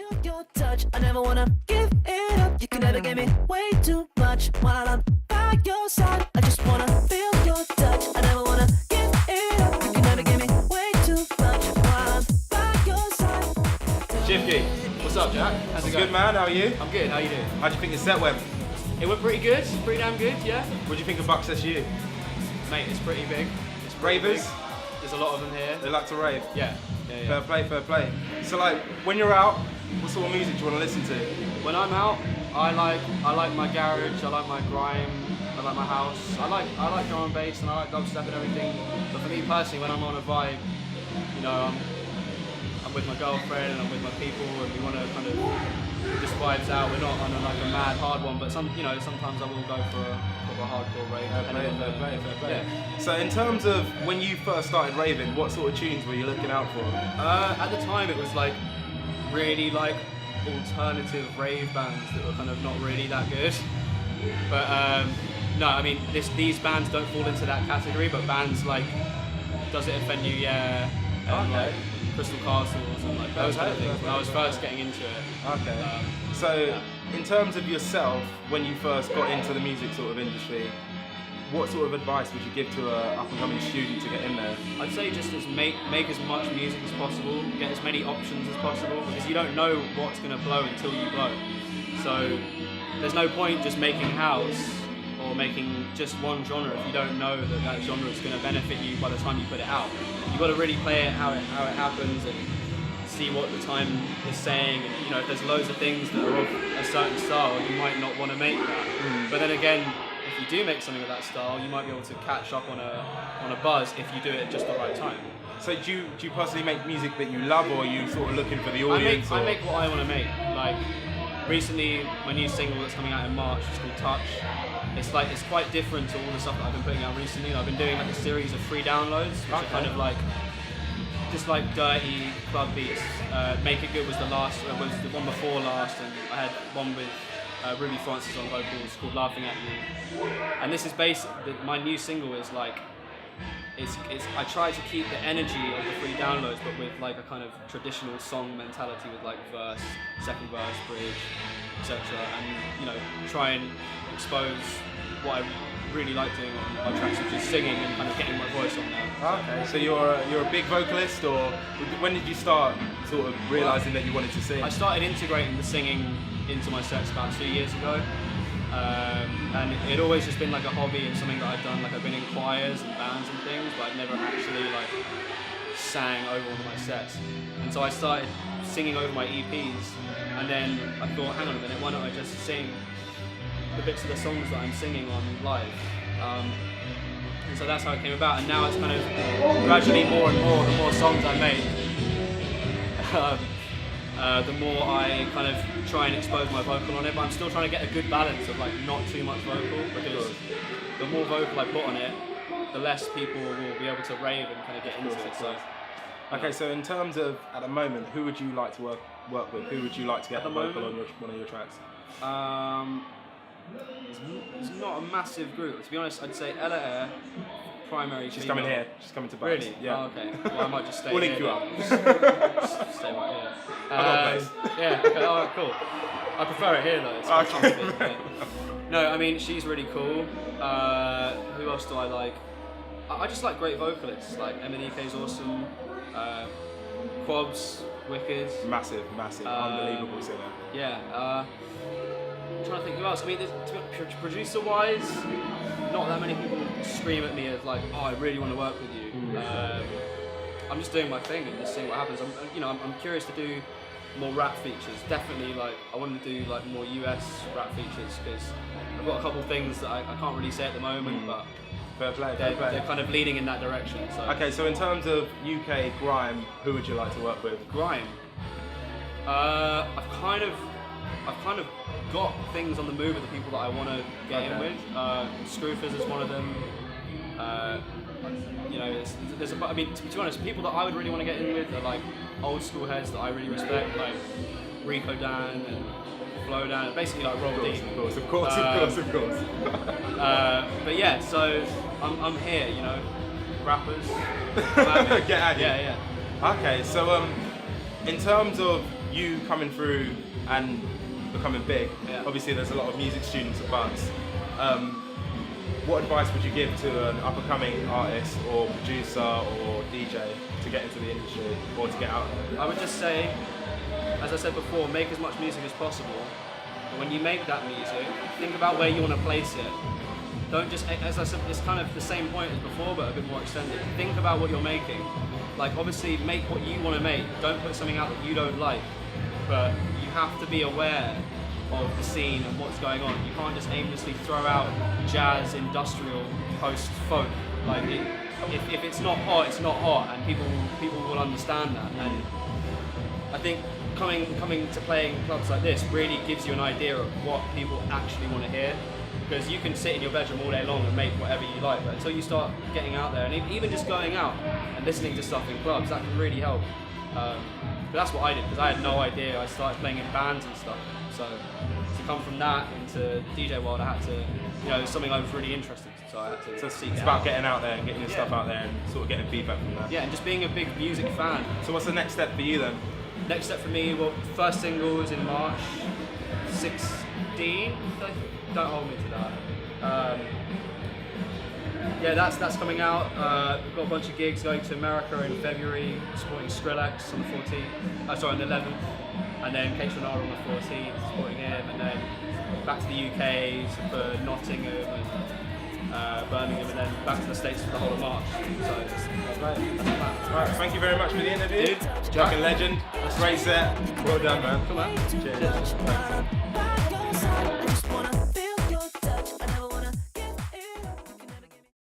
feel your touch. I never wanna give it up. You can never give me way too much while I'm by your side. I just wanna feel your touch. I never wanna give it up. You can never give me way too much while I'm by your side. Shift K, what's up, Jack? How's it going? Good, man. How are you? I'm good. How you doing? How do you think your set went? It went pretty good. Pretty damn good, yeah. What do you think of Bucks SU? Mate, it's pretty big. It's pretty Ravers? big. There's a lot of them here. They like to rave. Yeah. Fair play, fair play. So like, when you're out, what sort of music do you want to listen to? When I'm out, I like my garage. I like my grime. I like my house. I like drum and bass and I like dubstep and everything. But for me personally, when I'm on a vibe, you know, I'm with my girlfriend and I'm with my people and we want to kind of just vibes out. We're not on a mad hard one, but sometimes I will go for a hardcore rave. Fair play. Yeah. So in terms of when you first started raving, what sort of tunes were you looking out for? At the time, it was like really like alternative rave bands that were kind of not really that good. But no, I mean these bands don't fall into that category. But bands like Does It Offend You? Yeah. And like Crystal Castles and like those kind of things. When I was first getting into it. Okay. So in terms of yourself, when you first got into the music sort of industry, what sort of advice would you give to a up-and-coming student to get in there? I'd say just make as much music as possible, get as many options as possible, because you don't know what's going to blow until you blow. So there's no point just making house or making just one genre if you don't know that genre is going to benefit you by the time you put it out. You've got to really play it how it happens and see what the time is saying. And you know, if there's loads of things that are of a certain style, you might not want to make that. But then again, if you do make something of that style, you might be able to catch up on a buzz if you do it at just the right time. So do you personally make music that you love, or are you sort of looking for the audience? I make what I want to make. Like recently, my new single that's coming out in March is called Touch. It's quite different to all the stuff that I've been putting out recently. I've been doing like a series of free downloads, which are kind of like just like dirty club beats. Make It Good was the one before last, and I had one with Ruby Francis on vocals called Laughing At You. And this is my new single is like, I try to keep the energy of the free downloads, but with like a kind of traditional song mentality with like verse, second verse, bridge, etc. And you know, try and expose what I really like doing on my tracks, which is singing and kind of getting my voice on there. Okay, so you're a big vocalist, or when did you start sort of realising that you wanted to sing? I started integrating the singing into my sets about 2 years ago, and it always just been like a hobby and something that I've done. Like I've been in choirs and bands and things, but I've never actually like sang over one of my sets. And so I started singing over my EPs, and then I thought, hang on a minute, why don't I just sing the bits of the songs that I'm singing on live? And so that's how it came about, and now it's kind of gradually more and more, the more songs I make, the more I kind of try and expose my vocal on it, but I'm still trying to get a good balance of like not too much vocal, because the more vocal I put on it, the less people will be able to rave and kind of get into it. So, okay, so in terms of, at the moment, who would you like to work with? Who would you like to get the vocal on one of your tracks? It's not a massive group. To be honest, I'd say Ella Air, primary. She's female. coming here. She's coming to Bucks. Really? Yeah. Oh, okay. Well, I might just stay We'll here. link you up. Just stay right here. I've got a place. Yeah. Okay. All right. Cool. I prefer it here though. It's quite comfy, yeah. No, I mean she's really cool. Who else do I like? I just like great vocalists. Like MNEK's awesome. Quab's wicked. Massive, unbelievable singer. Yeah. I'm trying to think who else. I mean, producer-wise, not that many people scream at me as like, "Oh, I really want to work with you." I'm just doing my thing and just seeing what happens. I'm curious to do more rap features. Definitely, like I want to do like more US rap features, because I've got a couple of things that I can't really say at the moment, but Fair play. they're kind of leading in that direction. So. Okay, so in terms of UK grime, who would you like to work with? Grime. I've kind of got things on the move with the people that I want to get in with. Scroofers is one of them. You know, I mean, to be honest, people that I would really want to get in with are like old school heads that I really respect, like Rico Dan and Flo Dan, basically like Rob D. Of course. But yeah, so I'm here, you know, rappers. Get at you. Yeah. Okay, so in terms of you coming through and becoming big, Yeah. obviously there's a lot of music students at Bucks. What advice would you give to an up-and-coming artist or producer or DJ to get into the industry or to get out there? I would just say, as I said before, make as much music as possible. But when you make that music, think about where you want to place it. Don't just, as I said, it's kind of the same point as before, but a bit more extended. Think about what you're making. Like, obviously, make what you want to make. Don't put something out that you don't like. But you have to be aware of the scene and what's going on. You can't just aimlessly throw out jazz, industrial, post-folk. Like, if it's not hot, it's not hot, and people will understand that. And I think coming to playing clubs like this really gives you an idea of what people actually want to hear. Because you can sit in your bedroom all day long and make whatever you like, but until you start getting out there, and even just going out and listening to stuff in clubs, that can really help. But that's what I did, because I had no idea. I started playing in bands and stuff. So to come from that into DJ world, I had to, it was something I was really interested in, so I had to seek it It's out. about getting out there and getting your stuff out there and sort of getting feedback from that. Yeah, and just being a big music fan. So what's the next step for you then? Next step for me, well, first single is in March 16. Don't hold me to that. Yeah, that's coming out. We've got a bunch of gigs going to America in February, supporting Skrillex on the 14th. On the 11th, and then K3y on the 14th, supporting him, and then back to the UK for Nottingham and Birmingham, and then back to the States for the whole of March. So that's the plan. Right, thank you very much for the interview. Dude, Fucking legend. Great set. Well done, man. Come on. Cheers. Cheers.